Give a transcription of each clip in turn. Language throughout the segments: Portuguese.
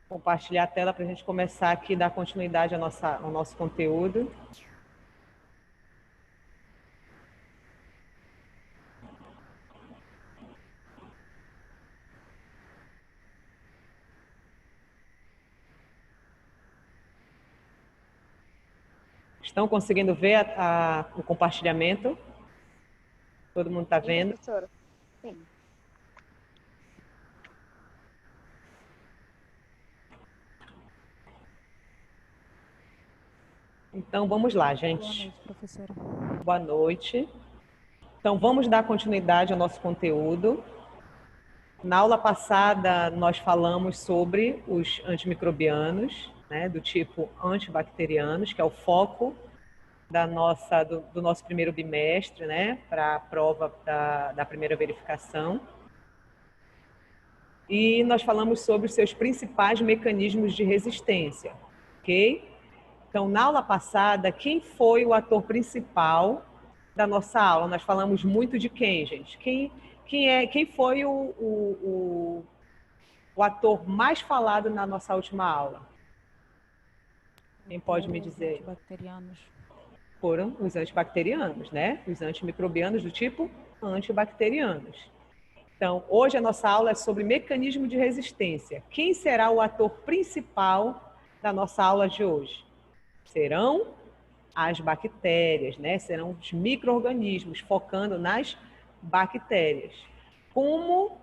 Compartilhar a tela para a gente começar aqui e dar continuidade ao nosso conteúdo. Estão conseguindo ver o compartilhamento? Todo mundo está vendo? Professora. Sim. Então, vamos lá, gente. Boa noite, professora. Boa noite. Então, vamos dar continuidade ao nosso conteúdo. Na aula passada, nós falamos sobre os antimicrobianos, né, do tipo antibacterianos, que é o foco do nosso primeiro bimestre, né, para a prova da primeira verificação. E nós falamos sobre os seus principais mecanismos de resistência, ok? Então, na aula passada, quem foi o ator principal da nossa aula? Nós falamos muito de quem, gente? Quem foi o ator mais falado na nossa última aula? Quem pode me dizer? Os antibacterianos. Foram os antibacterianos, né? Os antimicrobianos do tipo antibacterianos. Então, hoje a nossa aula é sobre mecanismo de resistência. Quem será o ator principal da nossa aula de hoje? Serão as bactérias, né? Serão os micro-organismos, focando nas bactérias. Como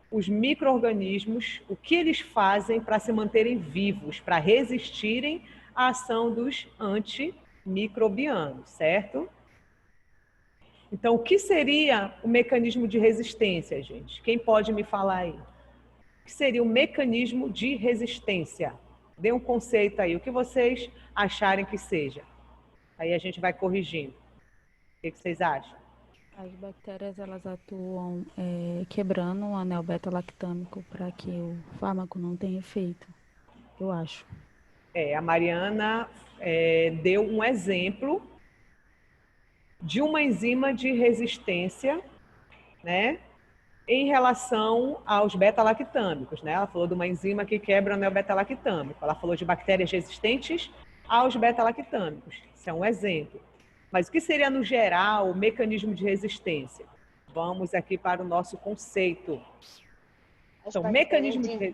os micro-organismos, o que eles fazem para se manterem vivos, para resistirem à ação dos antimicrobianos, certo? Então, o que seria o mecanismo de resistência, gente? Quem pode me falar aí? O que seria o mecanismo de resistência? Dê um conceito aí, o que vocês acharem que seja. Aí a gente vai corrigindo. O que vocês acham? As bactérias, elas atuam quebrando o anel beta-lactâmico para que o fármaco não tenha efeito, eu acho. A Mariana deu um exemplo de uma enzima de resistência, né, em relação aos beta-lactâmicos, né? Ela falou de uma enzima que quebra o anel beta-lactâmico. Ela falou de bactérias resistentes aos beta-lactâmicos. Isso é um exemplo. Mas o que seria, no geral, o mecanismo de resistência? Vamos aqui para o nosso conceito. Então, mecanismo de...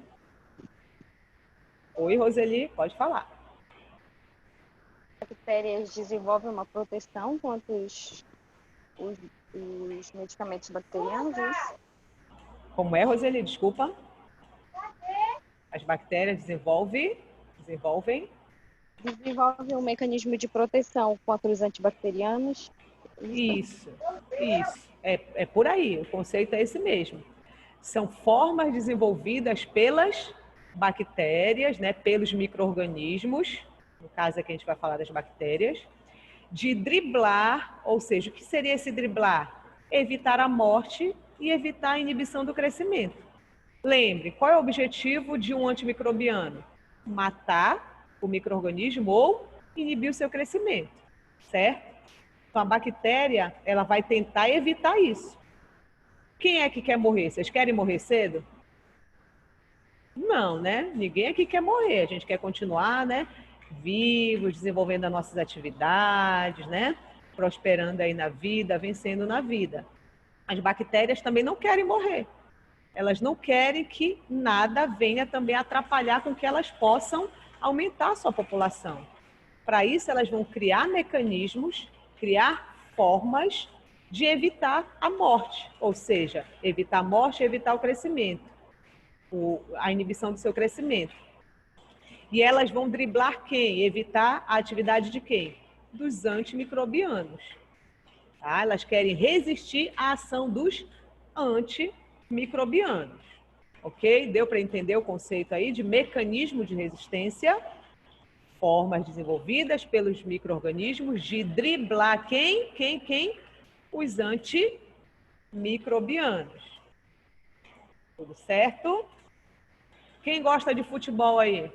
Oi, Roseli, pode falar. As bactérias desenvolvem uma proteção contra os medicamentos bacterianos, é isso? Como é, Roseli? Desculpa. As bactérias desenvolvem um mecanismo de proteção contra os antibacterianos. Isso. É por aí, o conceito é esse mesmo. São formas desenvolvidas pelas bactérias, né, pelos micro-organismos, no caso aqui a gente vai falar das bactérias, de driblar, ou seja, o que seria esse driblar? Evitar a morte e evitar a inibição do crescimento. Lembre, qual é o objetivo de um antimicrobiano? Matar o micro-organismo ou inibir o seu crescimento, certo? Então, a bactéria, ela vai tentar evitar isso. Quem é que quer morrer? Vocês querem morrer cedo? Não, né? Ninguém aqui quer morrer. A gente quer continuar, né? Vivos, desenvolvendo as nossas atividades, né? Prosperando aí na vida, vencendo na vida. As bactérias também não querem morrer. Elas não querem que nada venha também atrapalhar com que elas possam aumentar a sua população. Para isso, elas vão criar mecanismos, criar formas de evitar a morte, ou seja, evitar a morte e evitar o crescimento, a inibição do seu crescimento. E elas vão driblar quem? Evitar a atividade de quem? Dos antimicrobianos. Tá? Elas querem resistir à ação dos antimicrobianos. Ok? Deu para entender o conceito aí de mecanismo de resistência? Formas desenvolvidas pelos micro-organismos de driblar quem? Os antimicrobianos. Tudo certo? Quem gosta de futebol aí?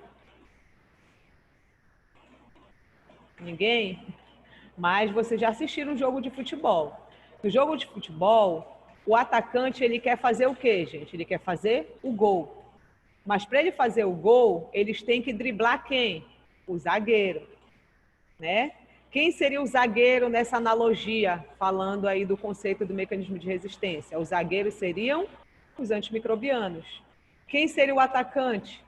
Ninguém? Mas vocês já assistiram um jogo de futebol. No jogo de futebol, o atacante ele quer fazer o quê, gente? Ele quer fazer o gol. Mas para ele fazer o gol, eles têm que driblar quem? O zagueiro, né? Quem seria o zagueiro nessa analogia, falando aí do conceito do mecanismo de resistência? Os zagueiros seriam os antimicrobianos. Quem seria o atacante?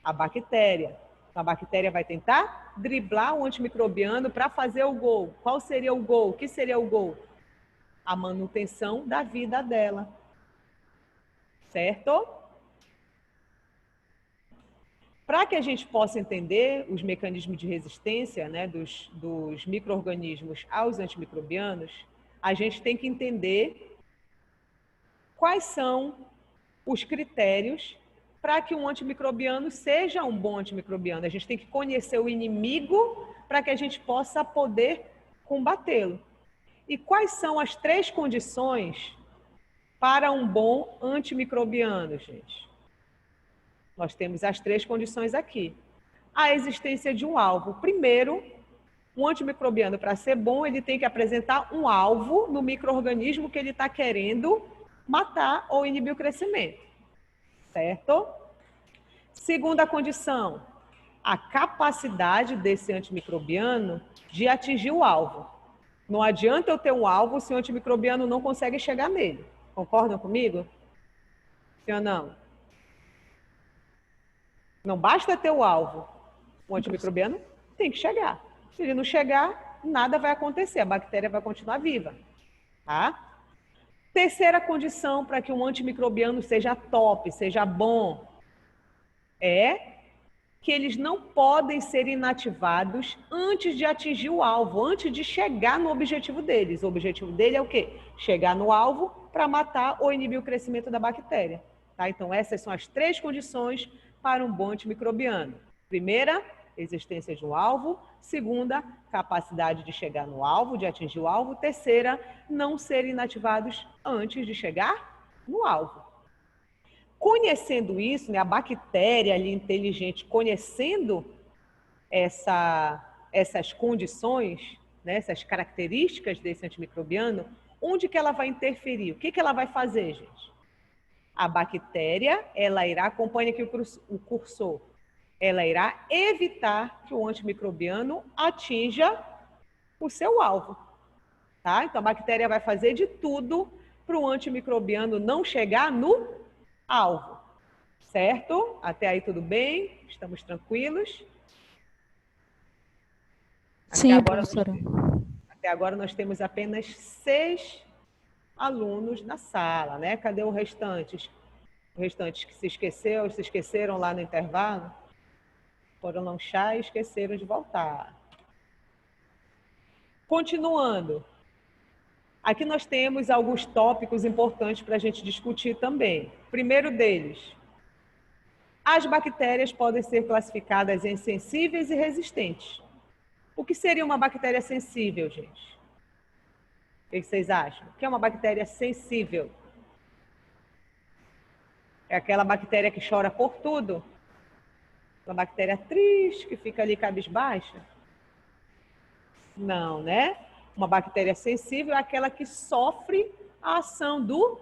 A bactéria. Então, a bactéria vai tentar driblar o antimicrobiano para fazer o gol. Qual seria o gol? O que seria o gol? A manutenção da vida dela. Certo? Para que a gente possa entender os mecanismos de resistência, né, dos micro-organismos aos antimicrobianos, a gente tem que entender quais são os critérios para que um antimicrobiano seja um bom antimicrobiano. A gente tem que conhecer o inimigo para que a gente possa poder combatê-lo. E quais são as 3 condições para um bom antimicrobiano, gente? Nós temos as 3 condições aqui. A existência de um alvo. Primeiro, um antimicrobiano, para ser bom, ele tem que apresentar um alvo no micro-organismo que ele está querendo matar ou inibir o crescimento. Certo? Segunda condição, a capacidade desse antimicrobiano de atingir o alvo. Não adianta eu ter um alvo se o antimicrobiano não consegue chegar nele. Concordam comigo? Sim ou não? Não basta ter o alvo. O antimicrobiano tem que chegar. Se ele não chegar, nada vai acontecer. A bactéria vai continuar viva. Tá? Terceira condição para que um antimicrobiano seja top, seja bom, é que eles não podem ser inativados antes de atingir o alvo, antes de chegar no objetivo deles. O objetivo dele é o quê? Chegar no alvo para matar ou inibir o crescimento da bactéria. Tá? Então, essas são as 3 condições para um bom antimicrobiano. Primeira, existência de um alvo. Segunda, capacidade de chegar no alvo, de atingir o alvo. Terceira, não serem inativados antes de chegar no alvo. Conhecendo isso, né, a bactéria ali inteligente, conhecendo essas condições, né, essas características desse antimicrobiano, onde que ela vai interferir? O que que ela vai fazer, gente? A bactéria, ela irá, acompanha aqui o cursor, ela irá evitar que o antimicrobiano atinja o seu alvo. Tá? Então, a bactéria vai fazer de tudo para o antimicrobiano não chegar no alvo. Certo? Até aí tudo bem? Estamos tranquilos? Sim, professora. Até agora nós temos apenas 6 alunos na sala, né? Cadê os restantes? Os restantes que se esqueceram lá no intervalo? Foram lanchar e esqueceram de voltar. Continuando. Aqui nós temos alguns tópicos importantes para a gente discutir também. Primeiro deles, as bactérias podem ser classificadas em sensíveis e resistentes. O que seria uma bactéria sensível, gente? O que vocês acham? O que é uma bactéria sensível? É aquela bactéria que chora por tudo? Uma bactéria triste, que fica ali cabisbaixa? Não, né? Uma bactéria sensível é aquela que sofre a ação do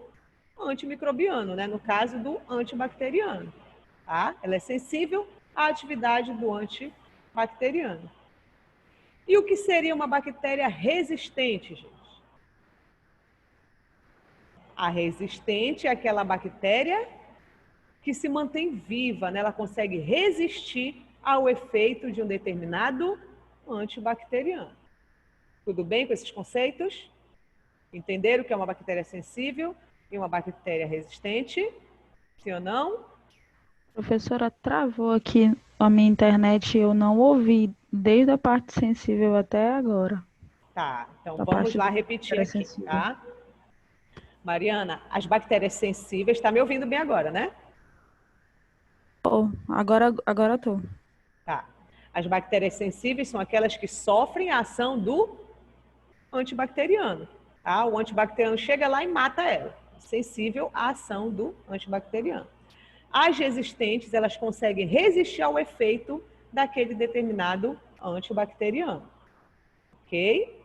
antimicrobiano, né? No caso do antibacteriano. Tá? Ela é sensível à atividade do antibacteriano. E o que seria uma bactéria resistente, gente? A resistente é aquela bactéria que se mantém viva, né? Ela consegue resistir ao efeito de um determinado antibacteriano. Tudo bem com esses conceitos? Entenderam o que é uma bactéria sensível e uma bactéria resistente? Sim ou não? Professora, travou aqui a minha internet e eu não ouvi desde a parte sensível até agora. Tá, então vamos lá repetir aqui, tá? Mariana, as bactérias sensíveis, tá me ouvindo bem agora, né? Oh, agora estou. Tá. As bactérias sensíveis são aquelas que sofrem a ação do antibacteriano. Tá? O antibacteriano chega lá e mata ela. Sensível à ação do antibacteriano. As resistentes, elas conseguem resistir ao efeito daquele determinado antibacteriano. Ok?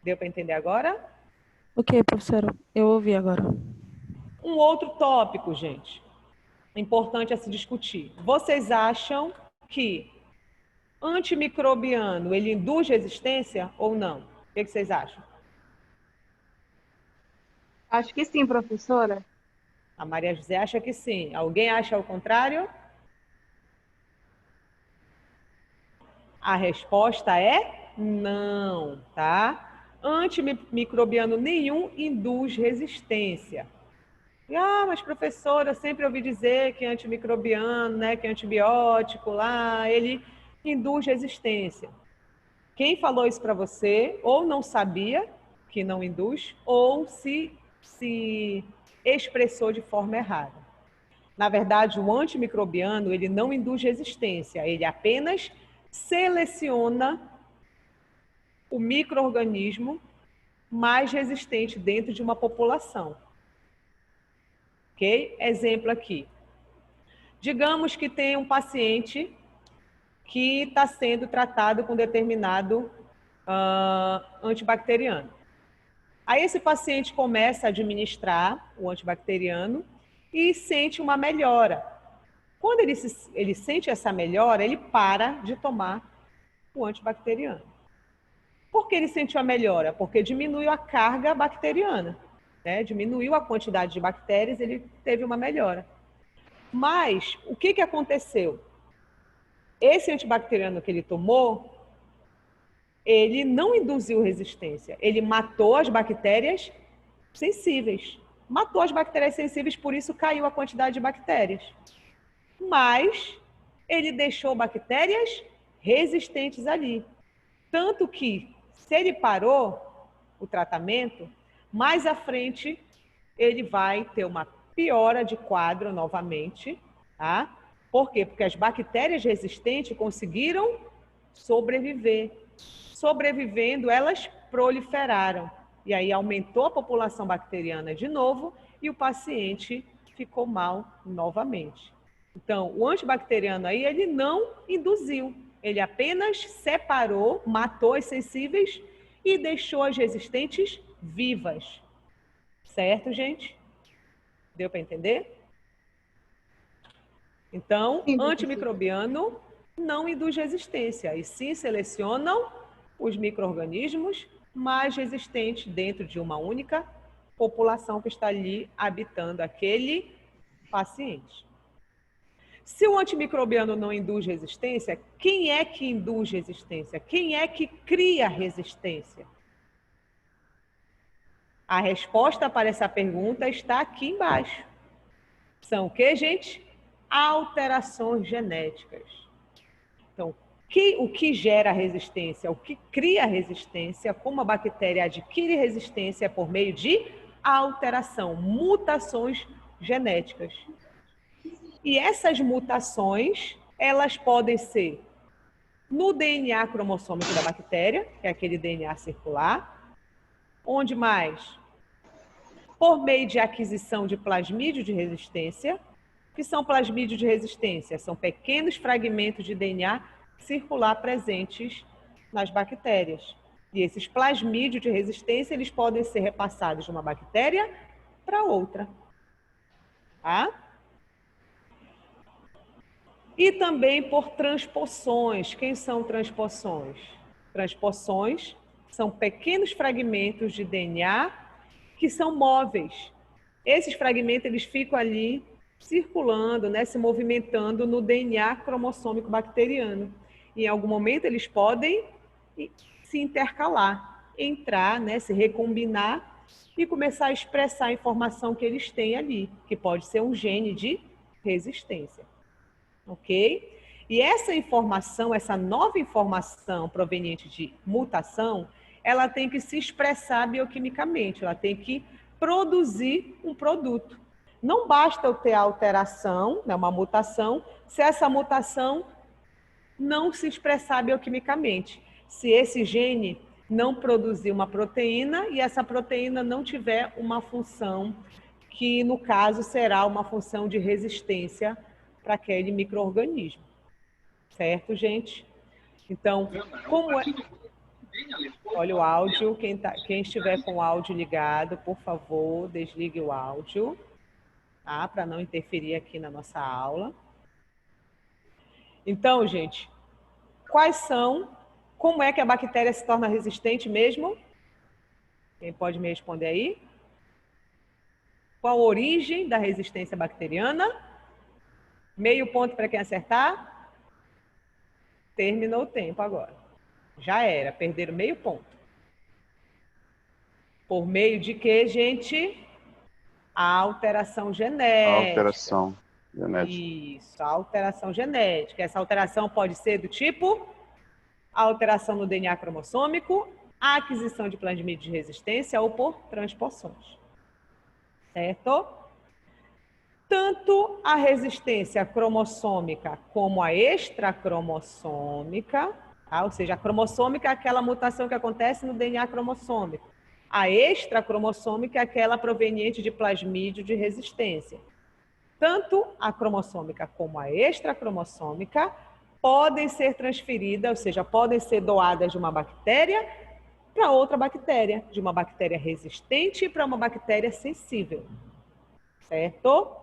Deu para entender agora? Ok, professora, eu ouvi agora. Um outro tópico, gente. importante a se discutir. Vocês acham que antimicrobiano, ele induz resistência ou não? O que vocês acham? Acho que sim, professora. A Maria José acha que sim. Alguém acha o contrário? A resposta é não, tá? Antimicrobiano nenhum induz resistência. Mas professora, eu sempre ouvi dizer que antimicrobiano, né, que antibiótico lá, ele induz resistência. Quem falou isso para você, ou não sabia que não induz, ou se expressou de forma errada. Na verdade, o antimicrobiano, ele não induz resistência, ele apenas seleciona o micro-organismo mais resistente dentro de uma população. Ok? Exemplo aqui. Digamos que tem um paciente que está sendo tratado com determinado antibacteriano. Aí esse paciente começa a administrar o antibacteriano e sente uma melhora. Quando ele sente essa melhora, ele para de tomar o antibacteriano. Por que ele sentiu a melhora? Porque diminuiu a carga bacteriana, né? Diminuiu a quantidade de bactérias, ele teve uma melhora. Mas o que aconteceu? Esse antibacteriano que ele tomou, ele não induziu resistência, ele matou as bactérias sensíveis. Matou as bactérias sensíveis, por isso caiu a quantidade de bactérias. Mas ele deixou bactérias resistentes ali. Tanto que, se ele parou o tratamento, mais à frente ele vai ter uma piora de quadro novamente, tá? Por quê? Porque as bactérias resistentes conseguiram sobreviver. Sobrevivendo, elas proliferaram. E aí aumentou a população bacteriana de novo e o paciente ficou mal novamente. Então, o antibacteriano aí, ele não induziu. Ele apenas separou, matou as sensíveis e deixou as resistentes vivas. Certo, gente? Deu para entender? Então, Sim, antimicrobiano não induz resistência, e sim selecionam os micro-organismos mais resistentes dentro de uma única população que está ali habitando aquele paciente. Se o antimicrobiano não induz resistência, quem é que induz resistência? Quem é que cria resistência? A resposta para essa pergunta está aqui embaixo. São o que, gente? Alterações genéticas. Então, o que gera resistência, o que cria resistência, como a bactéria adquire resistência por meio de alteração, mutações genéticas. E essas mutações, elas podem ser no DNA cromossômico da bactéria, que é aquele DNA circular. Onde mais? Por meio de aquisição de plasmídio de resistência. O que são plasmídios de resistência? São pequenos fragmentos de DNA circular presentes nas bactérias. E esses plasmídios de resistência, eles podem ser repassados de uma bactéria para outra. Tá? E também por transposições. Quem são transposições? Transposições são pequenos fragmentos de DNA que são móveis. Esses fragmentos eles ficam ali circulando, né, se movimentando no DNA cromossômico bacteriano. E em algum momento eles podem se intercalar, entrar, né, se recombinar e começar a expressar a informação que eles têm ali, que pode ser um gene de resistência. Ok? E essa informação, essa nova informação proveniente de mutação, ela tem que se expressar bioquimicamente, ela tem que produzir um produto. Não basta eu ter a alteração, né, uma mutação, se essa mutação não se expressar bioquimicamente. Se esse gene não produzir uma proteína e essa proteína não tiver uma função que, no caso, será uma função de resistência para aquele micro-organismo. Certo, gente? Então, como é... Olha o áudio, quem estiver com o áudio ligado, por favor, desligue o áudio. tá? Para não interferir aqui na nossa aula. Então, gente, como é que a bactéria se torna resistente mesmo? Quem pode me responder aí? Qual a origem da resistência bacteriana? Meio ponto para quem acertar. Terminou o tempo agora. Já era, perderam meio ponto. Por meio de quê, gente? A alteração genética. Alteração genética. Isso, a alteração genética. Essa alteração pode ser do tipo alteração no DNA cromossômico, a aquisição de plasmídio de resistência ou por transposições. Certo? Tanto a resistência cromossômica como a extracromossômica, tá? Ou seja, a cromossômica é aquela mutação que acontece no DNA cromossômico. A extracromossômica é aquela proveniente de plasmídio de resistência. Tanto a cromossômica como a extracromossômica podem ser transferidas, ou seja, podem ser doadas de uma bactéria para outra bactéria, de uma bactéria resistente para uma bactéria sensível. Certo?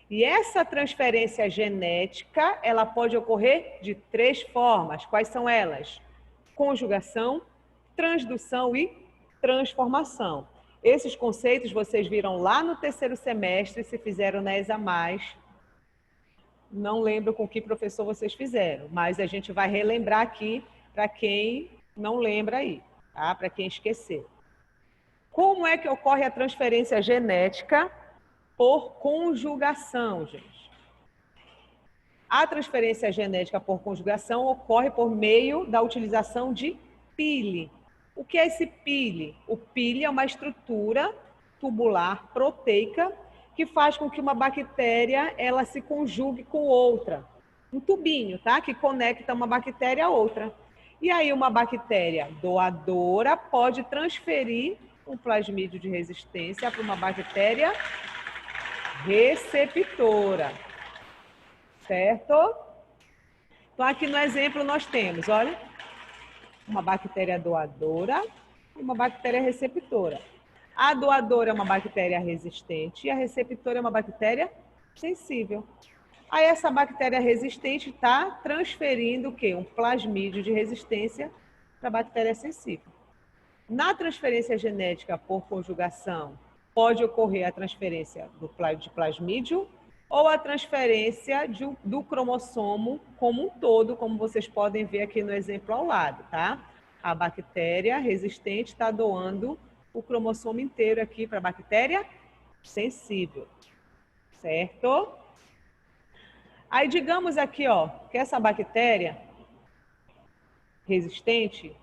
E essa transferência genética, ela pode ocorrer de 3 formas. Quais são elas? Conjugação, transdução e transformação. Esses conceitos vocês viram lá no 3º semestre, se fizeram na ESA+. Não lembro com que professor vocês fizeram, mas a gente vai relembrar aqui para quem não lembra aí, tá? Para quem esqueceu. Como é que ocorre a transferência genética por conjugação, gente? A transferência genética por conjugação ocorre por meio da utilização de pile. O que é esse pile? O pile é uma estrutura tubular proteica que faz com que uma bactéria ela se conjugue com outra. Um tubinho, tá? Que conecta uma bactéria a outra. E aí uma bactéria doadora pode transferir um plasmídio de resistência para uma bactéria receptora. Certo? Então aqui no exemplo nós temos, olha, uma bactéria doadora e uma bactéria receptora. A doadora é uma bactéria resistente e a receptora é uma bactéria sensível. Aí essa bactéria resistente está transferindo o quê? Um plasmídio de resistência para a bactéria sensível. Na transferência genética por conjugação, pode ocorrer a transferência de plasmídio ou a transferência do cromossomo como um todo, como vocês podem ver aqui no exemplo ao lado, tá? A bactéria resistente está doando o cromossomo inteiro aqui para a bactéria sensível, certo? Aí digamos aqui, ó, que essa bactéria resistente,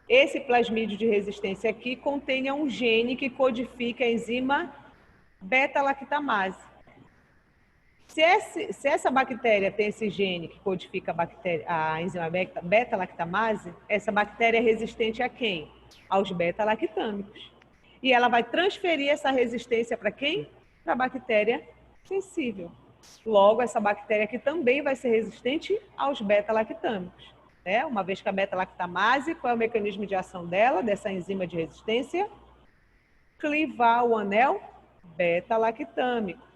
esse plasmídio de resistência aqui contenha um gene que codifica a enzima beta-lactamase. Se essa bactéria tem esse gene que codifica a enzima beta-lactamase, essa bactéria é resistente a quem? Aos beta-lactâmicos. E ela vai transferir essa resistência para quem? Para a bactéria sensível. Logo, essa bactéria aqui também vai ser resistente aos beta-lactâmicos. Né? Uma vez que a beta-lactamase, qual é o mecanismo de ação dela, dessa enzima de resistência? Clivar o anel beta-lactâmico.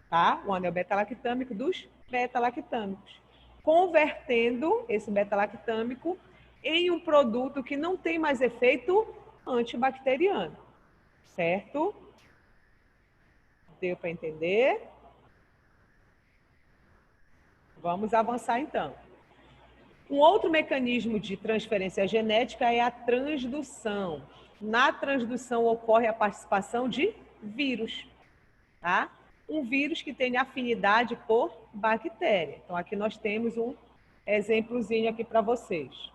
Tá? O anel beta-lactâmico dos beta-lactâmicos. Convertendo esse beta-lactâmico em um produto que não tem mais efeito antibacteriano. Certo? Deu para entender? Vamos avançar então. Um outro mecanismo de transferência genética é a transdução. Na transdução ocorre a participação de vírus, tá? Um vírus que tem afinidade por bactéria. Então aqui nós temos um exemplozinho aqui para vocês.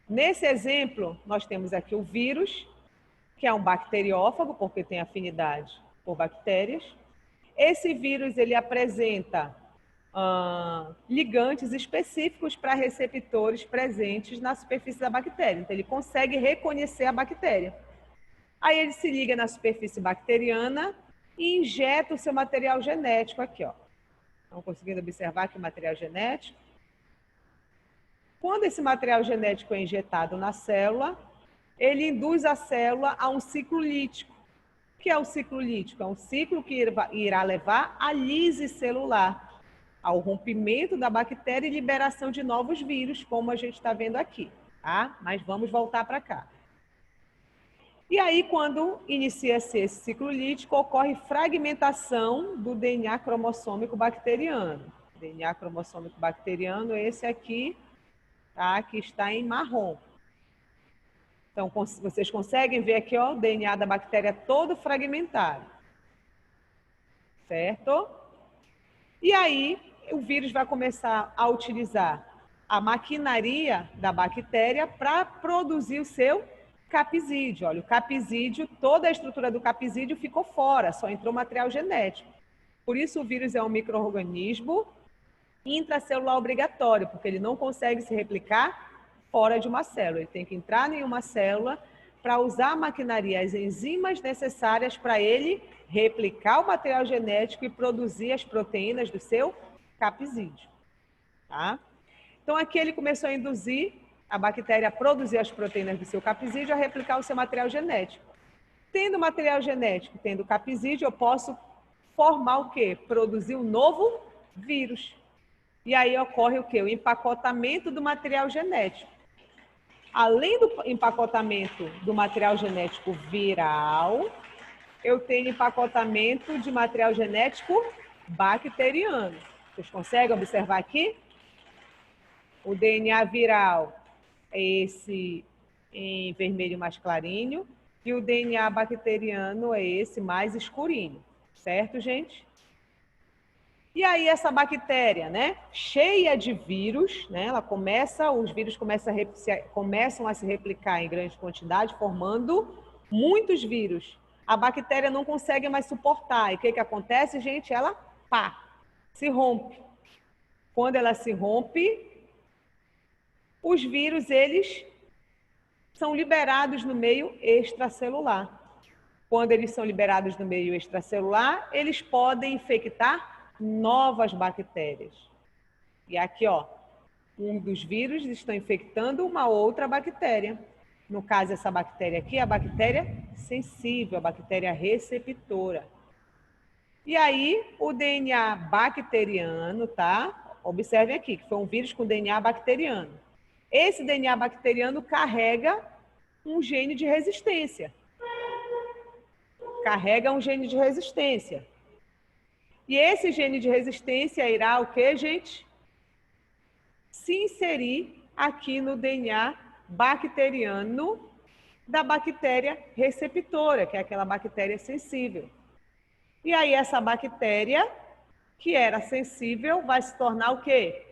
Nesse exemplo, nós temos aqui o vírus, que é um bacteriófago, porque tem afinidade por bactérias. Esse vírus, ele apresenta ligantes específicos para receptores presentes na superfície da bactéria. Então, ele consegue reconhecer a bactéria. Aí, ele se liga na superfície bacteriana e injeta o seu material genético aqui, ó. Estão conseguindo observar aqui o material genético? Quando esse material genético é injetado na célula, ele induz a célula a um ciclo lítico. O que é o ciclo lítico? É um ciclo que irá levar à lise celular, ao rompimento da bactéria e liberação de novos vírus, como a gente está vendo aqui, tá? Mas vamos voltar para cá. E aí, quando inicia-se esse ciclo lítico, ocorre fragmentação do DNA cromossômico bacteriano. O DNA cromossômico bacteriano é esse aqui, tá? Que está em marrom. Então, vocês conseguem ver aqui, ó, o DNA da bactéria todo fragmentado. Certo? E aí, o vírus vai começar a utilizar a maquinaria da bactéria para produzir o seu capsídeo. Olha, o capsídeo, toda a estrutura do capsídeo ficou fora, só entrou material genético. Por isso, o vírus é um micro-organismo intracelular obrigatório, porque ele não consegue se replicar fora de uma célula. Ele tem que entrar em uma célula para usar a maquinaria, as enzimas necessárias para ele replicar o material genético e produzir as proteínas do seu capsídeo. Tá? Então, aqui ele começou a induzir a bactéria a produzir as proteínas do seu capsídeo a replicar o seu material genético. Tendo material genético, tendo capsídeo, eu posso formar o quê? Produzir um novo vírus. E aí ocorre o quê? O empacotamento do material genético. Além do empacotamento do material genético viral, eu tenho empacotamento de material genético bacteriano. Vocês conseguem observar aqui? O DNA viral é esse em vermelho mais clarinho e o DNA bacteriano é esse mais escurinho. Certo, gente? E aí essa bactéria, né, cheia de vírus, né, os vírus começam a se replicar em grande quantidade, formando muitos vírus. A bactéria não consegue mais suportar. E o que acontece, gente? Ela, se rompe. Quando ela se rompe, os vírus, eles são liberados no meio extracelular. Quando eles são liberados no meio extracelular, eles podem infectar novas bactérias. E aqui, ó, um dos vírus está infectando uma outra bactéria. No caso, essa bactéria aqui é a bactéria sensível, a bactéria receptora. E aí, o DNA bacteriano, tá? Observem aqui, que foi um vírus com DNA bacteriano. Esse DNA bacteriano carrega um gene de resistência. Carrega um gene de resistência. E esse gene de resistência irá o quê, gente? Se inserir aqui no DNA bacteriano da bactéria receptora, que é aquela bactéria sensível. E aí essa bactéria, que era sensível, vai se tornar o quê?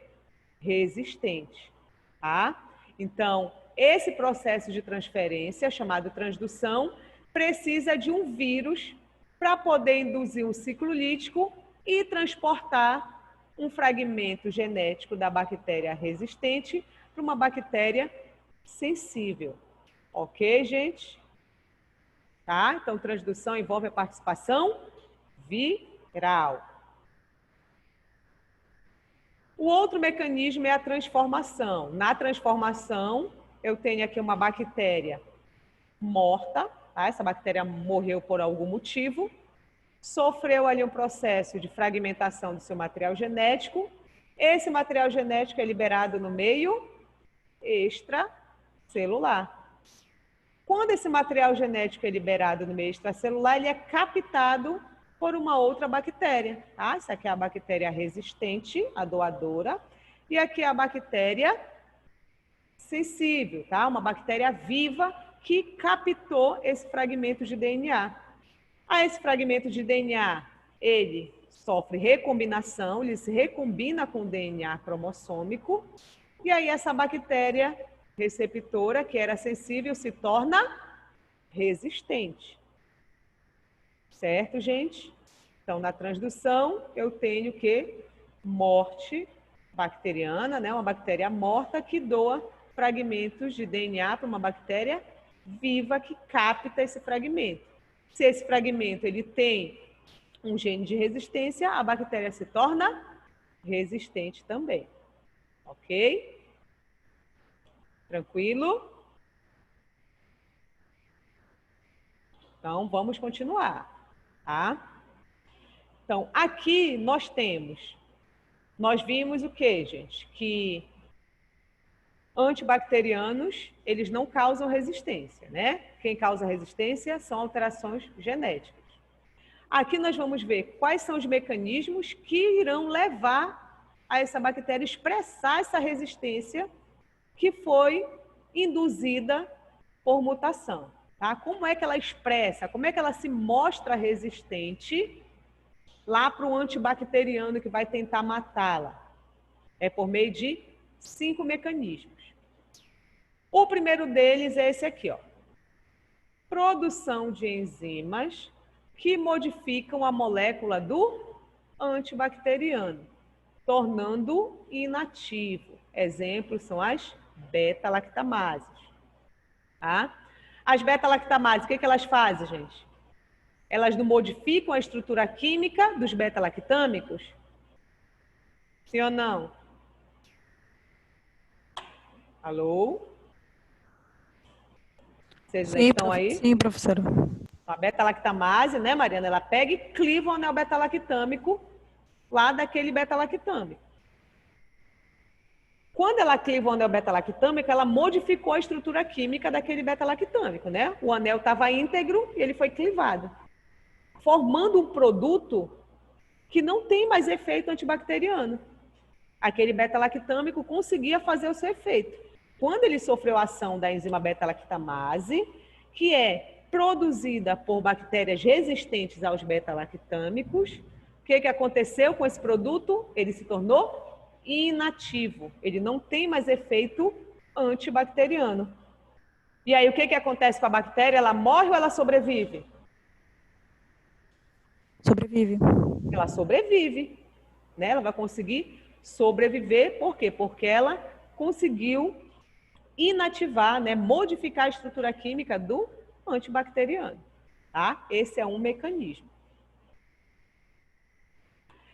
Resistente. Tá? Então, esse processo de transferência, chamado transdução, precisa de um vírus para poder induzir um ciclo lítico e transportar um fragmento genético da bactéria resistente para uma bactéria sensível. Ok, gente? Tá? Então, transdução envolve a participação viral. O outro mecanismo é a transformação. Na transformação, eu tenho aqui uma bactéria morta, tá? Essa bactéria morreu por algum motivo, sofreu ali um processo de fragmentação do seu material genético. Esse material genético é liberado no meio extracelular. Quando esse material genético é liberado no meio extracelular, ele é captado por uma outra bactéria. Tá? Essa aqui é a bactéria resistente, a doadora, e aqui é a bactéria sensível, tá? Uma bactéria viva que captou esse fragmento de DNA. Esse fragmento de DNA, ele sofre recombinação, ele se recombina com o DNA cromossômico, e aí essa bactéria receptora, que era sensível, se torna resistente. Certo, gente? Então, na transdução, eu tenho que morte bacteriana, né? Uma bactéria morta que doa fragmentos de DNA para uma bactéria viva que capta esse fragmento. Se esse fragmento ele tem um gene de resistência, a bactéria se torna resistente também. Ok? Tranquilo? Então, vamos continuar, tá? Então, aqui nós vimos o quê, gente? Que antibacterianos, eles não causam resistência, né? Quem causa resistência são alterações genéticas. Aqui nós vamos ver quais são os mecanismos que irão levar a essa bactéria expressar essa resistência que foi induzida por mutação, tá? Como é que ela expressa, como é que ela se mostra resistente lá para o antibacteriano que vai tentar matá-la? É por meio de 5 mecanismos. O primeiro deles é esse aqui, ó. Produção de enzimas que modificam a molécula do antibacteriano, tornando inativo. Exemplos são as beta-lactamases. Tá? As beta-lactamases, o que elas fazem, gente? Elas não modificam a estrutura química dos beta-lactâmicos? Sim ou não? Alô? Vocês estão aí? Sim, professora. A beta-lactamase, né, Mariana? Ela pega e cliva o anel beta-lactâmico lá daquele beta-lactâmico. Quando ela cliva o anel beta-lactâmico, ela modificou a estrutura química daquele beta-lactâmico, né? O anel estava íntegro e ele foi clivado, formando um produto que não tem mais efeito antibacteriano. Aquele beta-lactâmico conseguia fazer o seu efeito. Quando ele sofreu a ação da enzima beta-lactamase, que é produzida por bactérias resistentes aos beta-lactâmicos, o que aconteceu com esse produto? Ele se tornou inativo. Ele não tem mais efeito antibacteriano. E aí, o que acontece com a bactéria? Ela morre ou ela sobrevive? Sobrevive. Ela sobrevive, né? Ela vai conseguir sobreviver, por quê? Porque ela conseguiu inativar, né? Modificar a estrutura química do antibacteriano, tá? Esse é um mecanismo.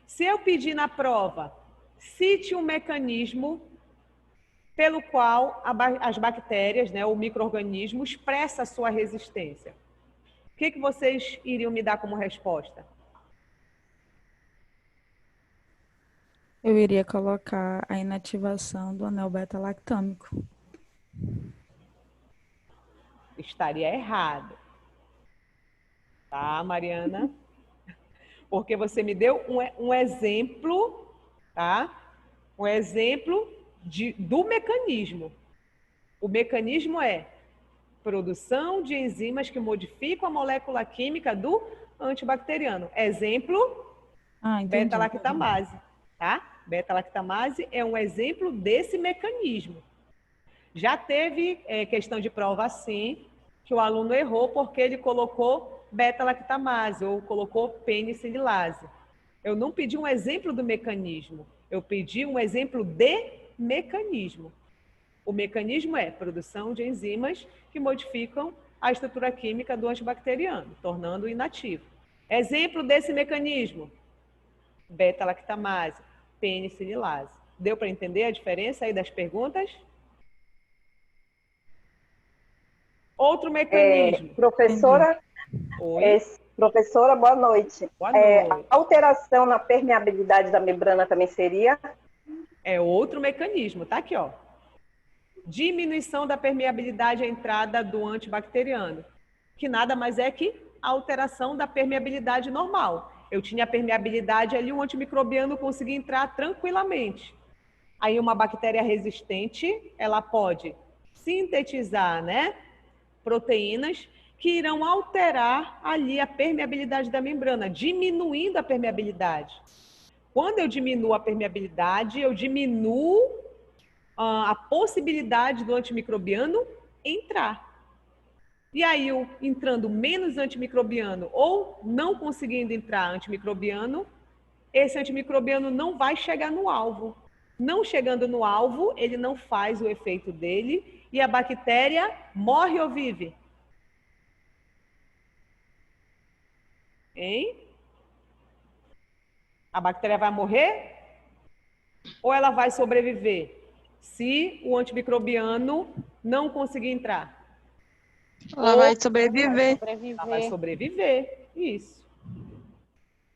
Se eu pedir na prova, cite um mecanismo pelo qual as bactérias, né, o micro-organismo, expressa a sua resistência. O que vocês iriam me dar como resposta? Eu iria colocar a inativação do anel beta-lactâmico. Estaria errado. Tá, Mariana? Porque você me deu um exemplo, tá? Um exemplo do mecanismo. O mecanismo é produção de enzimas que modificam a molécula química do antibacteriano. Exemplo, beta-lactamase, tá? Beta-lactamase é um exemplo desse mecanismo. Já teve questão de prova assim, que o aluno errou porque ele colocou beta-lactamase ou colocou penicililase. Eu não pedi um exemplo do mecanismo, eu pedi um exemplo de mecanismo. O mecanismo é produção de enzimas que modificam a estrutura química do antibacteriano, tornando-o inativo. Exemplo desse mecanismo, beta-lactamase, penicililase. Deu para entender a diferença aí das perguntas? Outro mecanismo. Professora, professora, boa noite. Boa noite. A alteração na permeabilidade da membrana também seria? É outro mecanismo, tá aqui, ó. Diminuição da permeabilidade à entrada do antibacteriano, que nada mais é que a alteração da permeabilidade normal. Eu tinha a permeabilidade ali, o antimicrobiano conseguia entrar tranquilamente. Aí uma bactéria resistente, ela pode sintetizar, né, proteínas que irão alterar ali a permeabilidade da membrana, diminuindo a permeabilidade. Quando eu diminuo a permeabilidade, eu diminuo a possibilidade do antimicrobiano entrar. E aí, entrando menos antimicrobiano ou não conseguindo entrar antimicrobiano, esse antimicrobiano não vai chegar no alvo. Não chegando no alvo, ele não faz o efeito dele e a bactéria morre ou vive? Hein? A bactéria vai morrer ou ela vai sobreviver se o antimicrobiano não conseguir entrar? Ela vai sobreviver. Ela vai sobreviver, isso.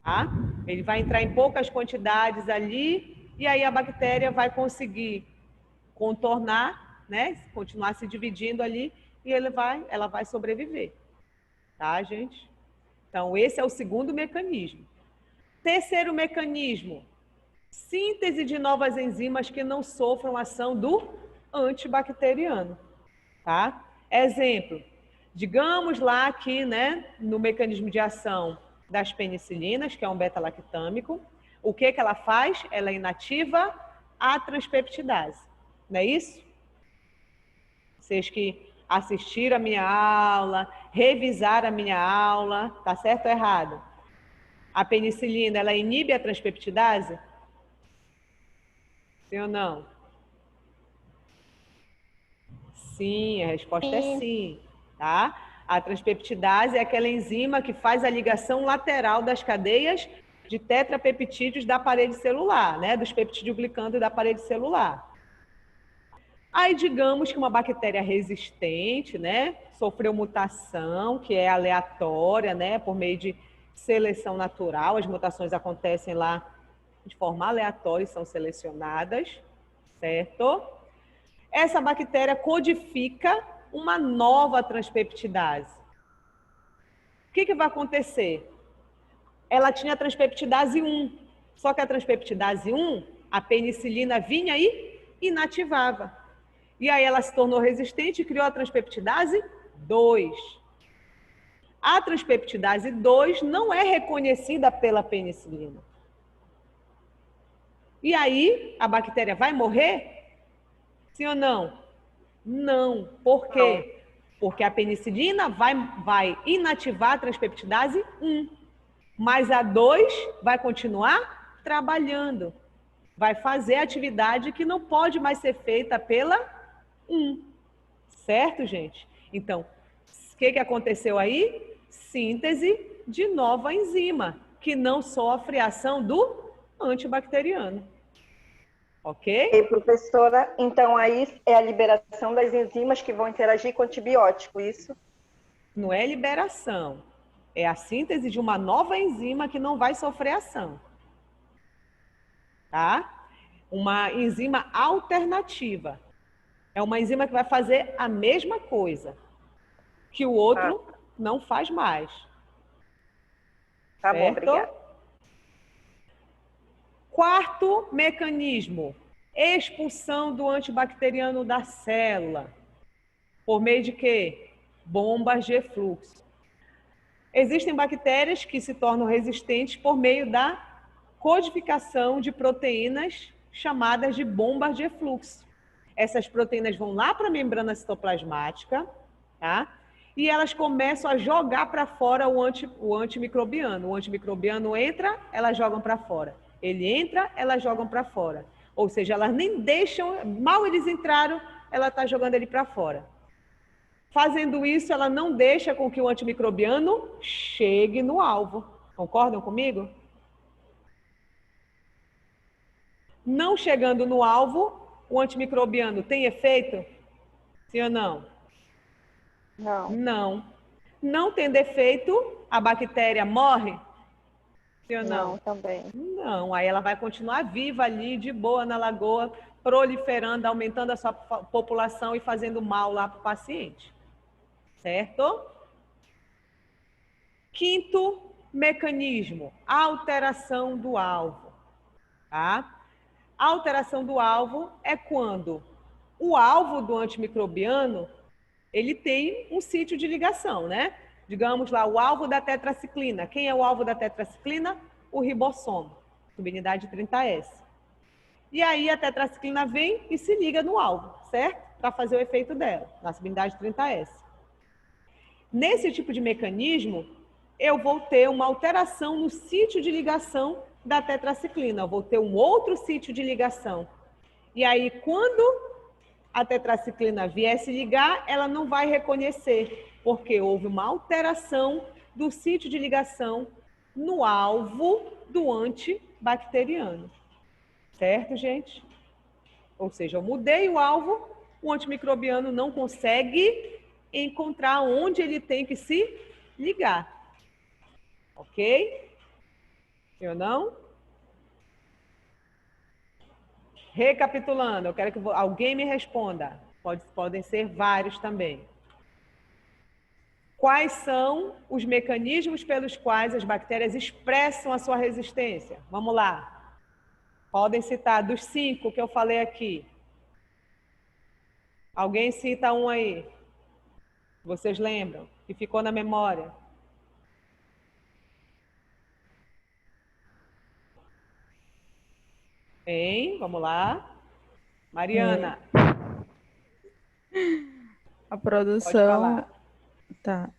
Tá? Ele vai entrar em poucas quantidades ali e aí a bactéria vai conseguir contornar, né? Continuar se dividindo ali e ela vai sobreviver. Tá, gente? Então, esse é o segundo mecanismo. Terceiro mecanismo, síntese de novas enzimas que não sofram ação do antibacteriano. Tá? Exemplo, digamos lá que, né, no mecanismo de ação das penicilinas, que é um beta-lactâmico, o que ela faz? Ela inativa a transpeptidase. Não é isso? Vocês que assistiram a minha aula, revisaram a minha aula, tá certo ou errado? A penicilina, ela inibe a transpeptidase? Sim ou não? Sim, a resposta é sim, tá? A transpeptidase é aquela enzima que faz a ligação lateral das cadeias de tetrapeptídeos da parede celular, né? Dos peptidoglicando da parede celular. Aí, digamos que uma bactéria resistente, né? Sofreu mutação, que é aleatória, né? Por meio de seleção natural, as mutações acontecem lá de forma aleatória e são selecionadas, certo? Essa bactéria codifica uma nova transpeptidase. O que vai acontecer? Ela tinha a transpeptidase 1, só que a transpeptidase 1, a penicilina vinha e inativava. E aí ela se tornou resistente e criou a transpeptidase 2. A transpeptidase 2 não é reconhecida pela penicilina. E aí a bactéria vai morrer? Sim ou não? Não. Por quê? Porque a penicilina vai inativar a transpeptidase 1. Mas a 2 vai continuar trabalhando. Vai fazer atividade que não pode mais ser feita pela 1. Certo, gente? Então, o que aconteceu aí? Síntese de nova enzima, que não sofre ação do antibacteriano. Ok? E, professora, então aí é a liberação das enzimas que vão interagir com o antibiótico, isso? Não é liberação. É a síntese de uma nova enzima que não vai sofrer ação. Tá? Uma enzima alternativa. É uma enzima que vai fazer a mesma coisa que o outro não faz mais. Tá certo? bom, obrigada. Quarto mecanismo, expulsão do antibacteriano da célula. Por meio de quê? Bombas de efluxo. Existem bactérias que se tornam resistentes por meio da codificação de proteínas chamadas de bombas de efluxo. Essas proteínas vão lá para a membrana citoplasmática, tá? E elas começam a jogar para fora o antimicrobiano. O antimicrobiano entra, elas jogam para fora. Ele entra, elas jogam para fora. Ou seja, elas nem deixam, mal eles entraram, ela está jogando ele para fora. Fazendo isso, ela não deixa com que o antimicrobiano chegue no alvo. Concordam comigo? Não chegando no alvo, o antimicrobiano tem efeito? Sim ou não? Não. Não. Não tendo efeito, a bactéria morre? Sim ou não? Não, também. Não. Aí ela vai continuar viva ali, de boa na lagoa, proliferando, aumentando a sua população e fazendo mal lá para o paciente. Certo? Quinto mecanismo, alteração do alvo. Tá? A alteração do alvo é quando o alvo do antimicrobiano, ele tem um sítio de ligação, né? Digamos lá, o alvo da tetraciclina. Quem é o alvo da tetraciclina? O ribossomo, subunidade 30S. E aí a tetraciclina vem e se liga no alvo, certo? Para fazer o efeito dela, na subunidade 30S. Nesse tipo de mecanismo, eu vou ter uma alteração no sítio de ligação da tetraciclina. Eu vou ter um outro sítio de ligação. E aí, quando a tetraciclina vier se ligar, ela não vai reconhecer, porque houve uma alteração do sítio de ligação no alvo do antibacteriano. Certo, gente? Ou seja, eu mudei o alvo, o antimicrobiano não consegue encontrar onde ele tem que se ligar. Ok? Eu não? Recapitulando, eu quero que alguém me responda. Podem ser vários também. Quais são os mecanismos pelos quais as bactérias expressam a sua resistência? Vamos lá. Podem citar dos 5 que eu falei aqui. Alguém cita um aí? Vocês lembram? Que ficou na memória? Hein? Vamos lá. Mariana. A Pode produção, falar. tá.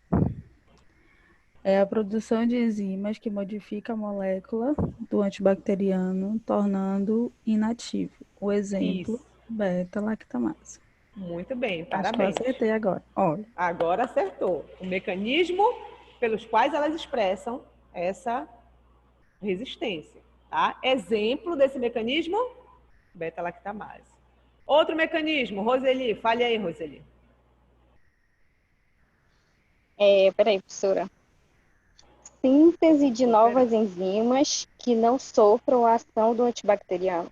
É a produção de enzimas que modifica a molécula do antibacteriano, tornando inativo. O exemplo, Isso. beta-lactamase. Muito bem, Acho que eu parabéns. acertei agora. Olha, Agora acertou. O mecanismo pelos quais elas expressam essa resistência. Tá? Exemplo desse mecanismo, beta-lactamase. Outro mecanismo, Roseli, fale aí, Roseli. Peraí, professora. Síntese de novas enzimas que não sofram a ação do antibacteriano.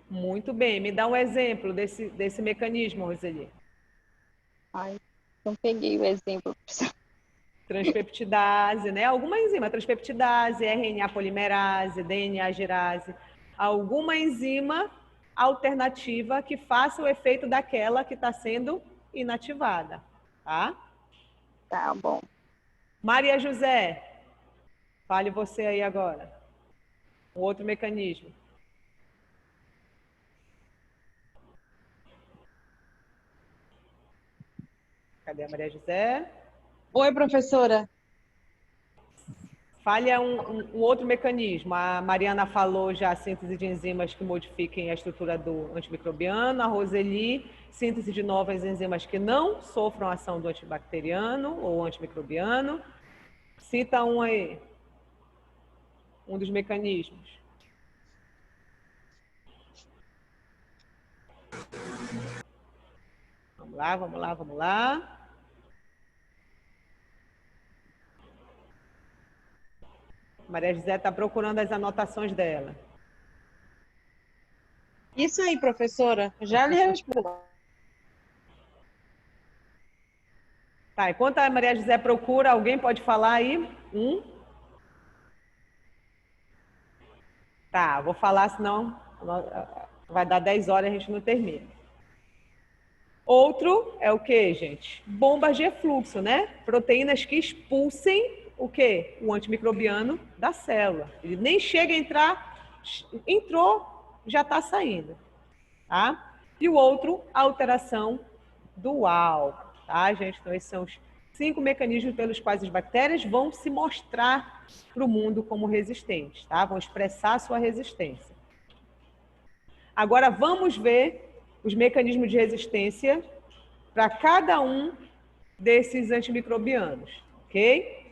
Muito bem, me dá um exemplo desse mecanismo, Roseli. Ai, não peguei o exemplo, professora. Transpeptidase, né? Alguma enzima, transpeptidase, RNA polimerase, DNA girase, alguma enzima alternativa que faça o efeito daquela que está sendo inativada, tá? Tá bom. Maria José, fale você aí agora. Um outro mecanismo. Cadê a Maria José? Oi, professora. Fale um outro mecanismo. A Mariana falou já a síntese de enzimas que modifiquem a estrutura do antimicrobiano. A Roseli, síntese de novas enzimas que não sofram ação do antibacteriano ou antimicrobiano. Cita um aí. Um dos mecanismos. Vamos lá, vamos lá, vamos lá. Maria José está procurando as anotações dela. Isso aí, professora. Já lhe respondo. Tá, enquanto a Maria José procura, alguém pode falar aí? Tá, vou falar, senão vai dar 10 horas e a gente não termina. Outro é o que, gente? Bombas de efluxo, né? Proteínas que expulsem o quê? O antimicrobiano da célula. Ele nem chega a entrar, entrou, já está saindo. Tá? E o outro, alteração dual. Tá, gente? Então, esses são os 5 mecanismos pelos quais as bactérias vão se mostrar para o mundo como resistentes, tá? Vão expressar a sua resistência. Agora, vamos ver os mecanismos de resistência para cada um desses antimicrobianos, ok?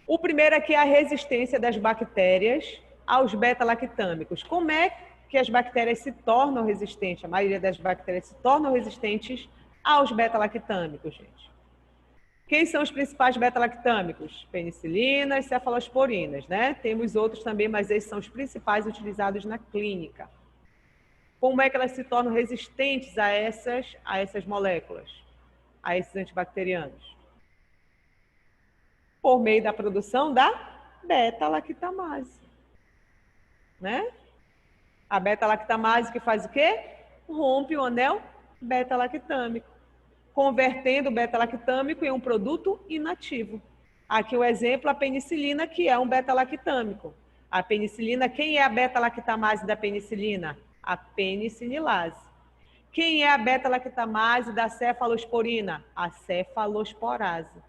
O primeiro aqui é a resistência das bactérias aos beta-lactâmicos. Como é que as bactérias se tornam resistentes? A maioria das bactérias se tornam resistentes aos beta-lactâmicos, gente. Quem são os principais beta-lactâmicos? Penicilinas, cefalosporinas, né? Temos outros também, mas esses são os principais utilizados na clínica. Como é que elas se tornam resistentes a essas moléculas, a esses antibacterianos? Por meio da produção da beta-lactamase, né? A beta-lactamase que faz o quê? Rompe o anel beta-lactâmico, convertendo o beta-lactâmico em um produto inativo. Aqui o exemplo, a penicilina, que é um beta-lactâmico. A penicilina, quem é a beta-lactamase da penicilina? A penicililase. Quem é a beta-lactamase da cefalosporina? A cefalosporase.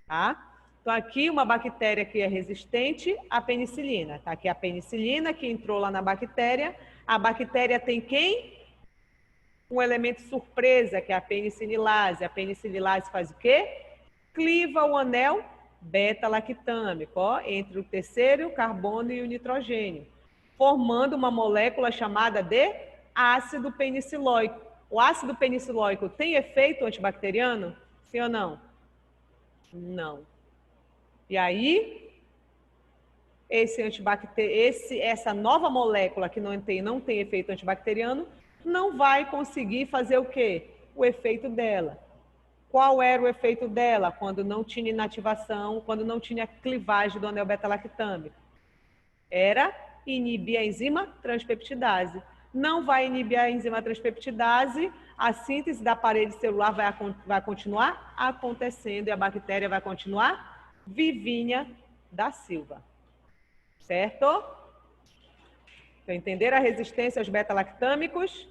Tá? Então, aqui uma bactéria que é resistente à penicilina. Tá? Aqui a penicilina que entrou lá na bactéria. A bactéria tem quem? Um elemento surpresa, que é a penicililase. A penicililase faz o quê? Cliva o anel beta-lactâmico, entre o terceiro carbono e o nitrogênio, formando uma molécula chamada de ácido penicilóico. O ácido penicilóico tem efeito antibacteriano? Sim ou não? Não. E aí, essa nova molécula que não tem efeito antibacteriano, não vai conseguir fazer o quê? O efeito dela. Qual era o efeito dela quando não tinha inativação, quando não tinha clivagem do anel beta-lactâmico? Era inibir a enzima transpeptidase. Não vai inibir a enzima transpeptidase, a síntese da parede celular vai continuar acontecendo e a bactéria vai continuar vivinha da Silva. Certo? Então, entenderam a resistência aos beta-lactâmicos?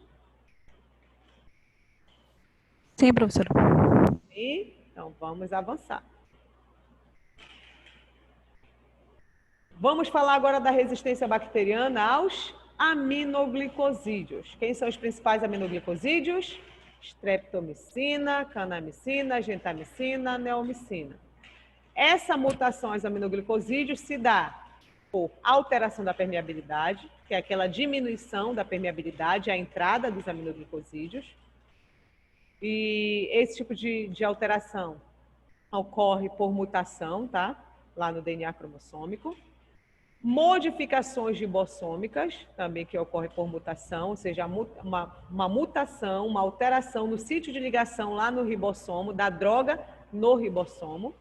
Sim, professora. Sim? Então, vamos avançar. Vamos falar agora da resistência bacteriana aos aminoglicosídeos. Quem são os principais aminoglicosídeos? Streptomicina, kanamicina, gentamicina, neomicina. Essa mutação aos aminoglicosídeos se dá por alteração da permeabilidade, que é aquela diminuição da permeabilidade, a entrada dos aminoglicosídeos. E esse tipo de alteração ocorre por mutação, tá? Lá no DNA cromossômico. Modificações ribossômicas, também que ocorre por mutação, ou seja, uma mutação, uma alteração no sítio de ligação lá no ribossomo, da droga no ribossomo,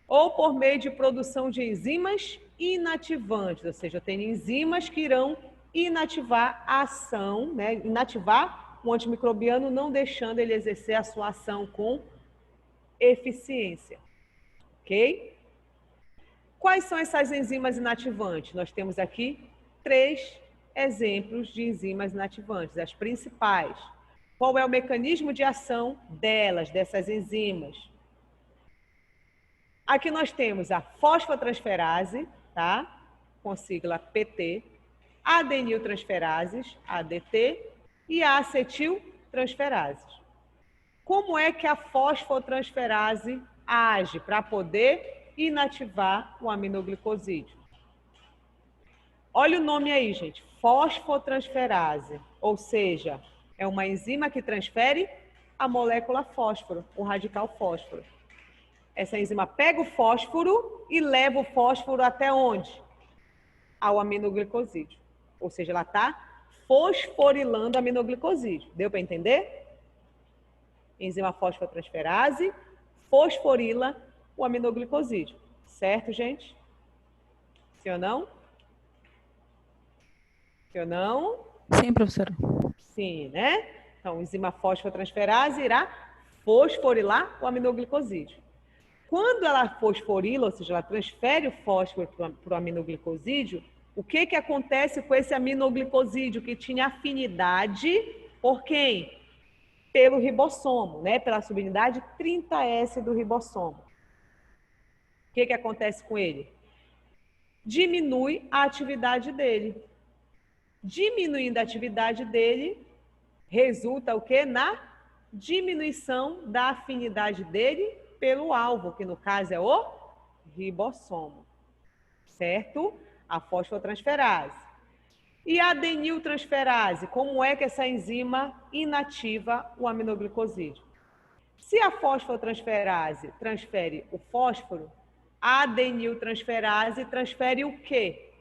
ou por meio de produção de enzimas inativantes, ou seja, tem enzimas que irão inativar a ação, né? Inativar o antimicrobiano, não deixando ele exercer a sua ação com eficiência, ok? Quais são essas enzimas inativantes? Nós temos aqui 3 exemplos de enzimas inativantes, as principais. Qual é o mecanismo de ação delas, dessas enzimas? Aqui nós temos a fosfotransferase, tá? Com sigla PT, adeniltransferases, ADT, e a acetiltransferases. Como é que a fosfotransferase age para poder inativar o aminoglicosídeo? Olha o nome aí, gente, fosfotransferase, ou seja, é uma enzima que transfere a molécula fósforo, o radical fósforo. Essa enzima pega o fósforo e leva o fósforo até onde? Ao aminoglicosídeo. Ou seja, ela está fosforilando o aminoglicosídeo. Deu para entender? Enzima fosfotransferase fosforila o aminoglicosídeo. Certo, gente? Sim ou não? Sim ou não? Sim, professora. Sim, né? Então, enzima fosfotransferase irá fosforilar o aminoglicosídeo. Quando ela fosforila, ou seja, ela transfere o fósforo para o aminoglicosídeo, o que acontece com esse aminoglicosídeo que tinha afinidade por quem? Pelo ribossomo, né? Pela subunidade 30S do ribossomo. O que acontece com ele? Diminui a atividade dele. Diminuindo a atividade dele, resulta o quê? Na diminuição da afinidade dele pelo alvo, que no caso é o ribossomo. Certo? A fosfotransferase. E a adeniltransferase, como é que essa enzima inativa o aminoglicosídeo? Se a fosfotransferase transfere o fósforo, a adeniltransferase transfere o quê?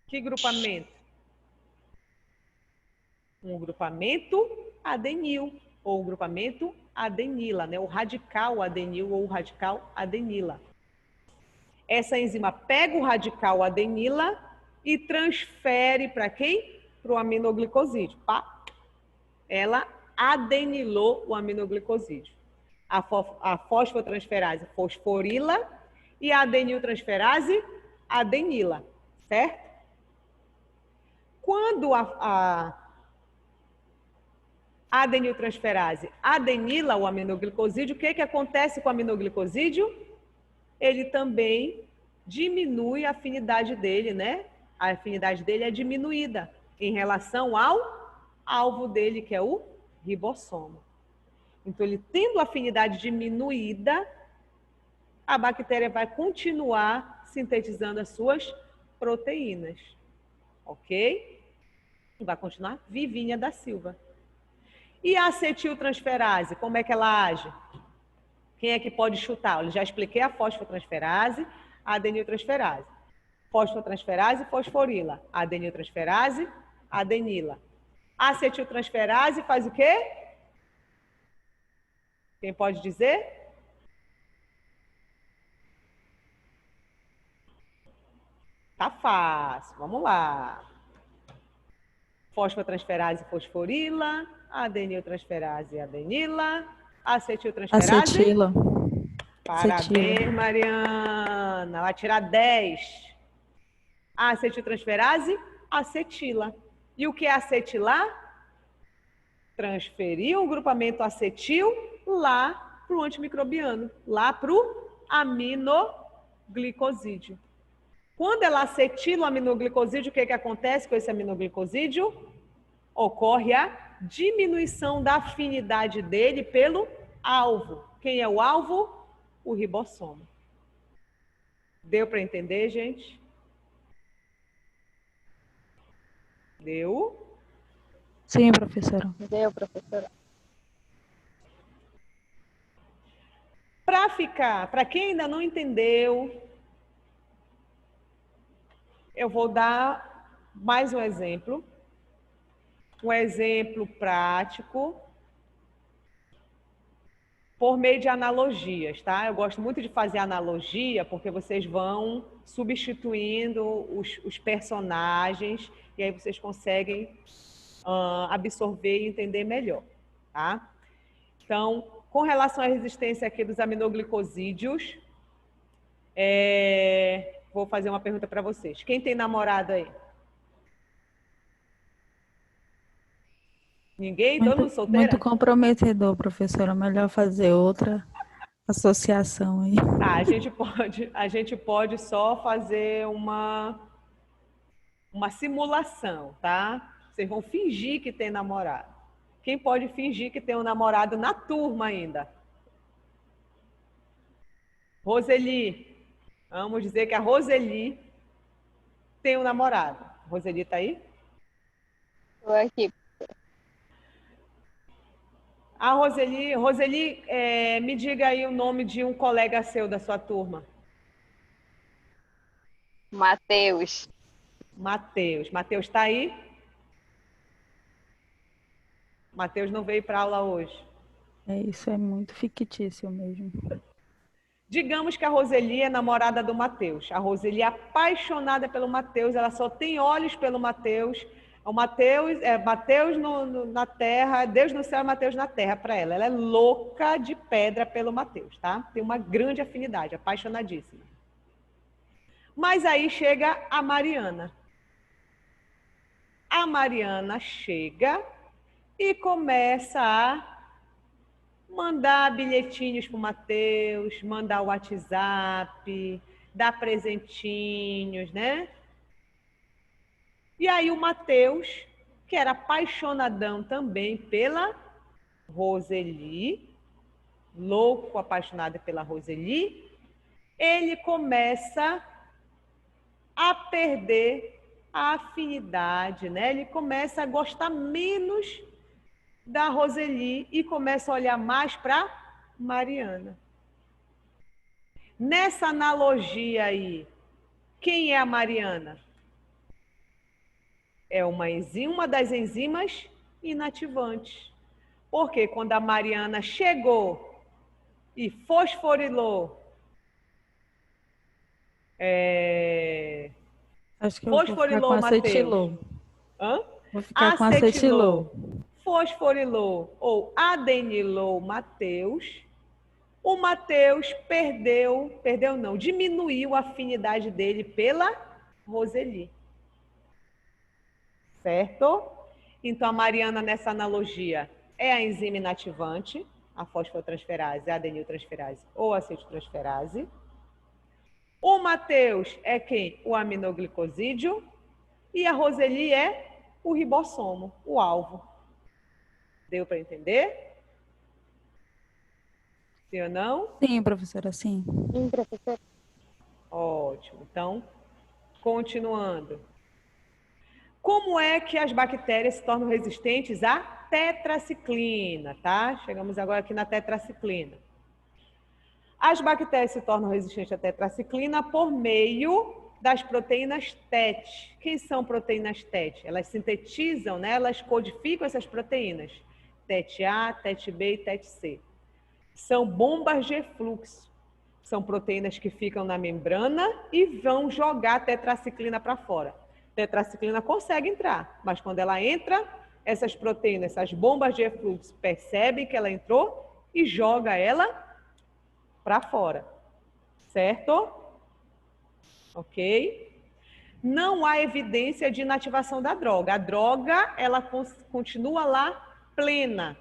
Que grupamento? Um grupamento adenil, ou um grupamento adenila, né? O radical adenil ou o radical adenila. Essa enzima pega o radical adenila e transfere para quem? Para o aminoglicosídeo. Pá. Ela adenilou o aminoglicosídeo. A fosfotransferase fosforila e a adeniltransferase adenila, certo? Quando a adeniltransferase adenila o aminoglicosídeo, o que acontece com o aminoglicosídeo? Ele também diminui a afinidade dele, né? A afinidade dele é diminuída em relação ao alvo dele, que é o ribossomo. Então, ele tendo a afinidade diminuída, a bactéria vai continuar sintetizando as suas proteínas, ok? E vai continuar vivinha da Silva. E a acetiltransferase, como é que ela age? Quem é que pode chutar? Eu já expliquei a fosfotransferase, a adeniltransferase. Fosfotransferase e fosforila. Adeniltransferase, adenila. A acetiltransferase faz o quê? Quem pode dizer? Tá fácil, vamos lá. Fosfotransferase e fosforila, adeniltransferase e adenila, acetiltransferase. Acetila. Parabéns, Mariana. Vai tirar 10. A acetiltransferase, acetila. E o que é acetilar? Transferir o grupamento acetil lá para o antimicrobiano, lá para o aminoglicosídeo. Quando ela acetila o aminoglicosídeo, o que acontece com esse aminoglicosídeo? Ocorre a diminuição da afinidade dele pelo alvo. Quem é o alvo? O ribossomo. Deu para entender, gente? Deu? Sim, professora. Deu, professora. Para quem ainda não entendeu, eu vou dar mais um exemplo prático, por meio de analogias, tá? Eu gosto muito de fazer analogia, porque vocês vão substituindo os personagens, e aí vocês conseguem absorver e entender melhor, tá? Então, com relação à resistência aqui dos aminoglicosídeos, vou fazer uma pergunta para vocês. Quem tem namorado aí? Ninguém? Todo mundo solteira? Muito comprometedor, professora. Melhor fazer outra associação aí. Tá, a gente pode só fazer uma simulação, tá? Vocês vão fingir que tem namorado. Quem pode fingir que tem um namorado na turma ainda? Roseli. Vamos dizer que a Roseli tem um namorado. Roseli tá aí? Estou aqui. A Roseli, me diga aí o nome de um colega seu da sua turma. Matheus. Matheus. Matheus está aí? Matheus não veio para aula hoje. Isso é muito fictício mesmo. Digamos que a Roseli é namorada do Matheus. A Roseli é apaixonada pelo Matheus, ela só tem olhos pelo Matheus. O Matheus na terra, Deus no céu e Matheus na terra para ela. Ela é louca de pedra pelo Matheus, tá? Tem uma grande afinidade, apaixonadíssima. Mas aí chega a Mariana. A Mariana chega e começa a mandar bilhetinhos para o Matheus, mandar o WhatsApp, dar presentinhos, né? E aí o Matheus, que era apaixonadão também pela Roseli, louco, apaixonado pela Roseli, ele começa a perder a afinidade, né? Ele começa a gostar menos da Roseli e começa a olhar mais para Mariana. Nessa analogia aí, quem é a Mariana? É uma das enzimas inativantes. Porque quando a Mariana chegou e fosforilou, Acho que eu vou ficar com acetilou. Vou ficar com acetilou. Fosforilou ou adenilou Matheus, o Matheus diminuiu a afinidade dele pela Roseli. Certo? Então, a Mariana, nessa analogia, é a enzima inativante, a fosfotransferase, a adeniltransferase ou a acetiltransferase. O Matheus é quem? O aminoglicosídeo. E a Roseli é o ribossomo, o alvo. Deu para entender? Sim ou não? Sim, professora, sim. Sim, professora. Ótimo. Então, continuando. Como é que as bactérias se tornam resistentes a tetraciclina, tá? Chegamos agora aqui na tetraciclina. As bactérias se tornam resistentes à tetraciclina por meio das proteínas TET. Quem são proteínas TET? Elas sintetizam, né? Elas codificam essas proteínas. TET-A, TET-B e TET-C. São bombas de efluxo. São proteínas que ficam na membrana e vão jogar a tetraciclina para fora. A tetraciclina consegue entrar, mas quando ela entra, essas proteínas, essas bombas de efluxo, percebem que ela entrou e joga ela para fora. Certo? Ok? Não há evidência de inativação da droga. A droga, ela continua lá plena.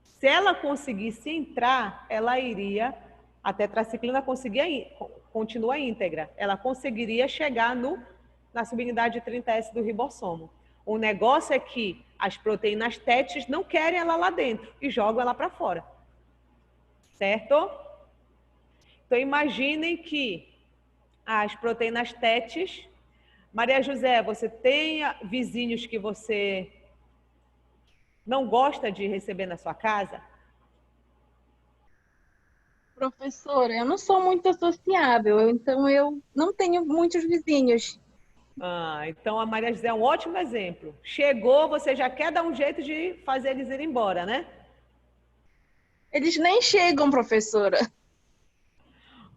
Se ela conseguisse entrar, ela iria, a tetraciclina continua íntegra. Ela conseguiria chegar na subunidade 30S do ribossomo. O negócio é que as proteínas TETs não querem ela lá dentro e jogam ela para fora. Certo? Então, imaginem que as proteínas TETs... Maria José, você tem vizinhos que você não gosta de receber na sua casa? Professora, eu não sou muito sociável, então eu não tenho muitos vizinhos. Então a Maria José é um ótimo exemplo. Chegou, você já quer dar um jeito de fazer eles irem embora, né? Eles nem chegam, professora.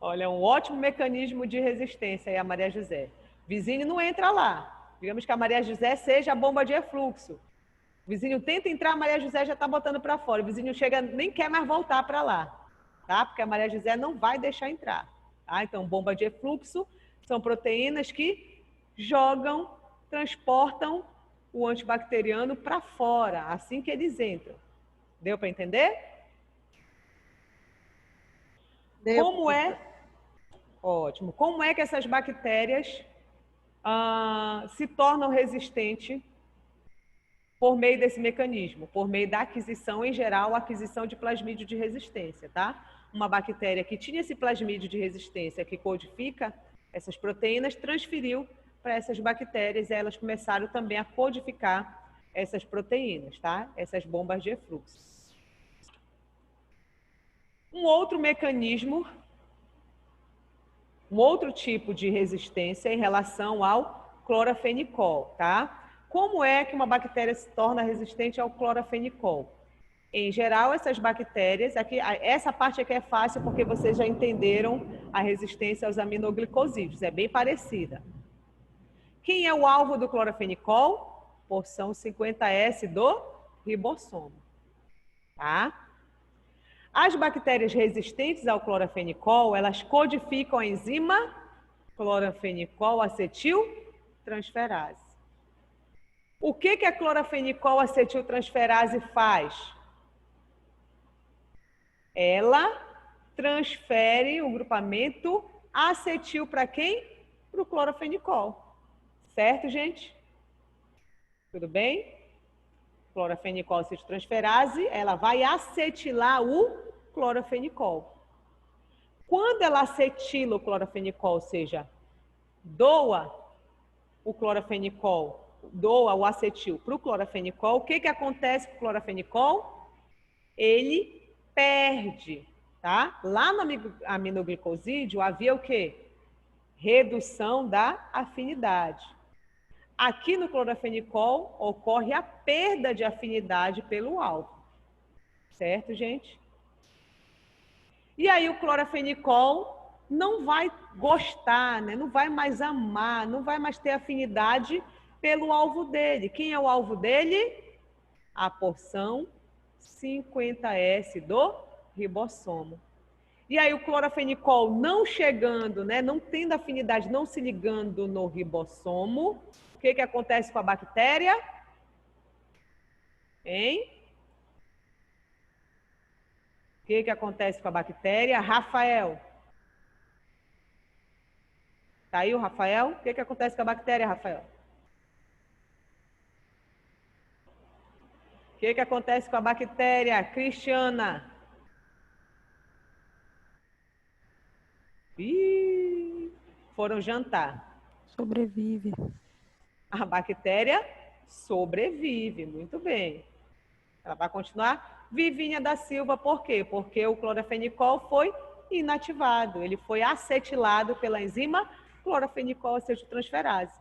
Olha, é um ótimo mecanismo de resistência aí a Maria José. Vizinho não entra lá. Digamos que a Maria José seja a bomba de efluxo. O vizinho tenta entrar, a Maria José já está botando para fora. O vizinho chega, nem quer mais voltar para lá, tá? Porque a Maria José não vai deixar entrar. Tá? Então, bomba de efluxo são proteínas que jogam, transportam o antibacteriano para fora, assim que eles entram. Deu para entender? Deu. Como é? Ótimo. Como é que essas bactérias se tornam resistentes por meio desse mecanismo? Por meio da aquisição, em geral, aquisição de plasmídio de resistência, tá? Uma bactéria que tinha esse plasmídio de resistência que codifica essas proteínas, transferiu para essas bactérias e elas começaram também a codificar essas proteínas, tá? Essas bombas de efluxo. Um outro mecanismo, um outro tipo de resistência em relação ao clorafenicol, tá? Como é que uma bactéria se torna resistente ao clorafenicol? Em geral, essas bactérias, aqui, essa parte aqui é fácil porque vocês já entenderam a resistência aos aminoglicosídeos, é bem parecida. Quem é o alvo do clorafenicol? Porção 50S do ribossomo, tá? As bactérias resistentes ao clorafenicol, elas codificam a enzima clorafenicol acetiltransferase. O que a clorafenicol acetiltransferase faz? Ela transfere o grupamento acetil para quem? Para o clorafenicol. Certo, gente? Tudo bem? Clorafenicol acetiltransferase, ela vai acetilar o clorafenicol. Quando ela acetila o clorafenicol, ou seja, doa o clorafenicol, doa o acetil para o clorafenicol, o que acontece com o clorafenicol? Ele perde, tá? Lá no aminoglicosídeo havia o quê? Redução da afinidade. Aqui no clorafenicol ocorre a perda de afinidade pelo alvo. Certo, gente? E aí o clorafenicol não vai gostar, né? Não vai mais amar, não vai mais ter afinidade pelo alvo dele. Quem é o alvo dele? A porção 50S do ribossomo. E aí o clorafenicol não chegando, né? Não tendo afinidade, não se ligando no ribossomo, o que acontece com a bactéria? Hein? O que acontece com a bactéria? Rafael. Tá aí o Rafael? O que acontece com a bactéria, Rafael? O que acontece com a bactéria, Cristiana? Ih, foram jantar. Sobrevive. A bactéria sobrevive, muito bem. Ela vai continuar Vivinha da Silva, por quê? Porque o clorofenicol foi inativado, ele foi acetilado pela enzima clorofenicol acetiltransferase.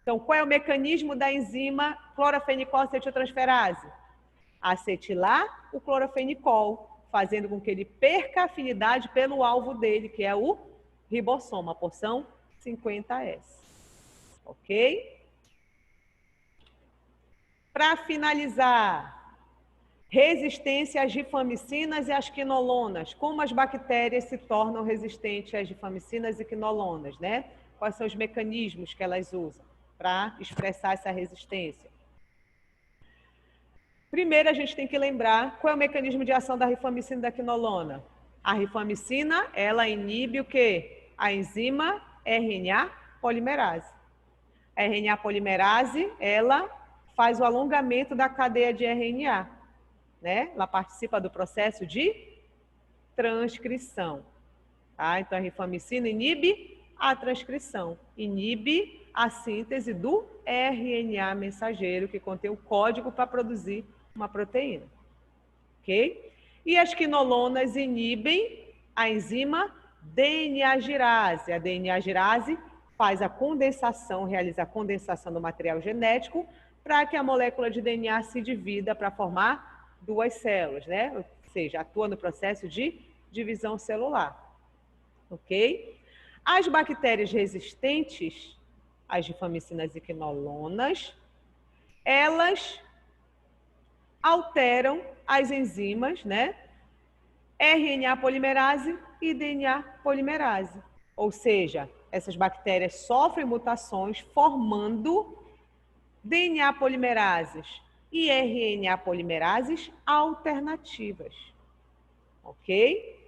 Então, qual é o mecanismo da enzima clorofenicol acetiltransferase? Acetilar o clorofenicol, fazendo com que ele perca a afinidade pelo alvo dele, que é o ribossoma, a porção 50S. Ok? Para finalizar, resistência às rifamicinas e às quinolonas. Como as bactérias se tornam resistentes às rifamicinas e quinolonas, né? Quais são os mecanismos que elas usam para expressar essa resistência? Primeiro, a gente tem que lembrar qual é o mecanismo de ação da rifamicina e da quinolona. A rifamicina, ela inibe o quê? A enzima RNA polimerase. A RNA polimerase, ela faz o alongamento da cadeia de RNA, né? Ela participa do processo de transcrição. Tá? Então, a rifamicina inibe a transcrição, inibe a síntese do RNA mensageiro, que contém o código para produzir uma proteína. Ok? E as quinolonas inibem a enzima DNA-girase. A DNA-girase faz a condensação, realiza a condensação do material genético para que a molécula de DNA se divida para formar duas células, né? Ou seja, atua no processo de divisão celular. Ok? As bactérias resistentes às rifamicinas e quinolonas, elas alteram as enzimas, né? RNA polimerase e DNA polimerase. Ou seja, essas bactérias sofrem mutações formando DNA polimerases e RNA polimerases alternativas. Ok?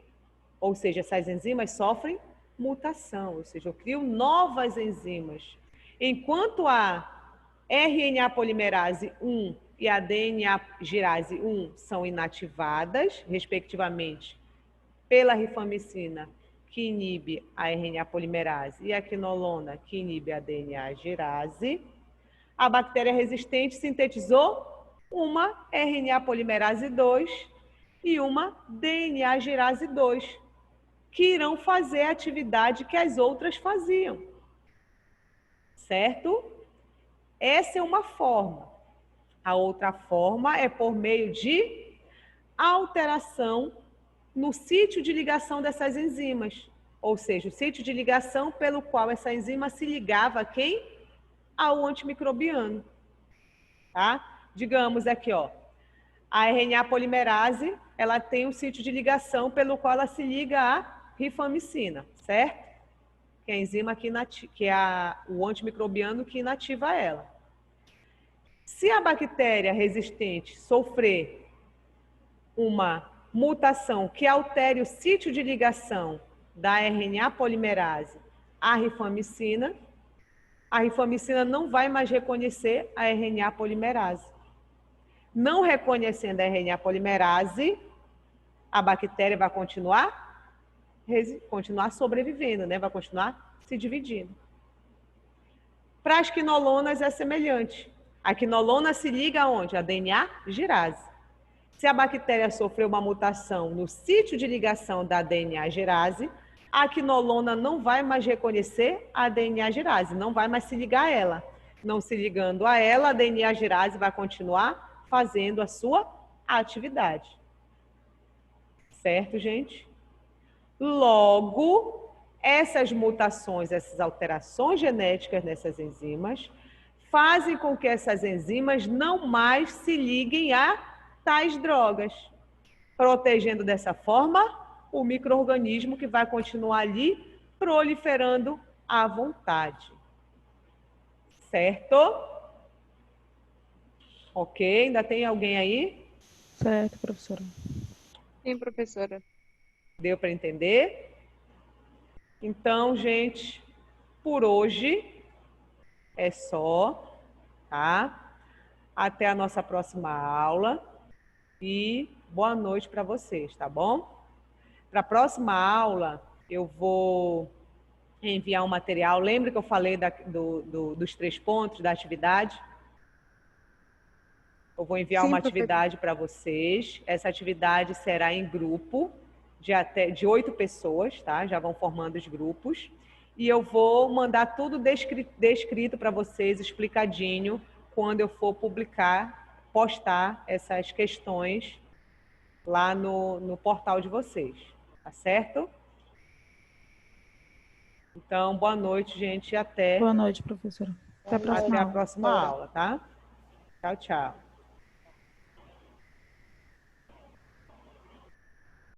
Ou seja, essas enzimas sofrem mutação, ou seja, eu crio novas enzimas. Enquanto a RNA polimerase 1 e a DNA girase 1 são inativadas, respectivamente, pela rifamicina, que inibe a RNA polimerase, e a quinolona, que inibe a DNA girase, a bactéria resistente sintetizou uma RNA polimerase 2 e uma DNA girase 2, que irão fazer a atividade que as outras faziam. Certo? Essa é uma forma. A outra forma é por meio de alteração no sítio de ligação dessas enzimas. Ou seja, o sítio de ligação pelo qual essa enzima se ligava a quem? Ao antimicrobiano. Tá? Digamos aqui, ó, a RNA polimerase, ela tem um sítio de ligação pelo qual ela se liga à rifamicina, certo? Que é a enzima que é o antimicrobiano que inativa ela. Se a bactéria resistente sofrer uma mutação que altere o sítio de ligação da RNA polimerase à rifamicina, a rifamicina não vai mais reconhecer a RNA polimerase. Não reconhecendo a RNA polimerase, a bactéria vai continuar sobrevivendo, né? Vai continuar se dividindo. Para as quinolonas é semelhante. A quinolona se liga aonde? A DNA girase. Se a bactéria sofreu uma mutação no sítio de ligação da DNA girase, a quinolona não vai mais reconhecer a DNA girase, não vai mais se ligar a ela. Não se ligando a ela, a DNA girase vai continuar fazendo a sua atividade. Certo, gente? Logo, essas mutações, essas alterações genéticas nessas enzimas, fazem com que essas enzimas não mais se liguem a tais drogas, protegendo dessa forma o micro-organismo que vai continuar ali proliferando à vontade. Certo? Ok, ainda tem alguém aí? Certo, professora. Sim, professora. Deu para entender? Então, gente, por hoje é só, tá? Até a nossa próxima aula e boa noite para vocês, tá bom? Para a próxima aula, eu vou enviar um material. Lembra que eu falei dos 3 pontos da atividade? Eu vou enviar Sim, uma professora. atividade para vocês. Essa atividade será em grupo de 8 pessoas, tá? Já vão formando os grupos. E eu vou mandar tudo descrito para vocês, explicadinho, quando eu for postar essas questões lá no portal de vocês. Tá certo? Então, boa noite, gente, e Boa noite, professora. Até a Boa próxima até a aula. próxima professora. aula, tá? Tchau, tchau.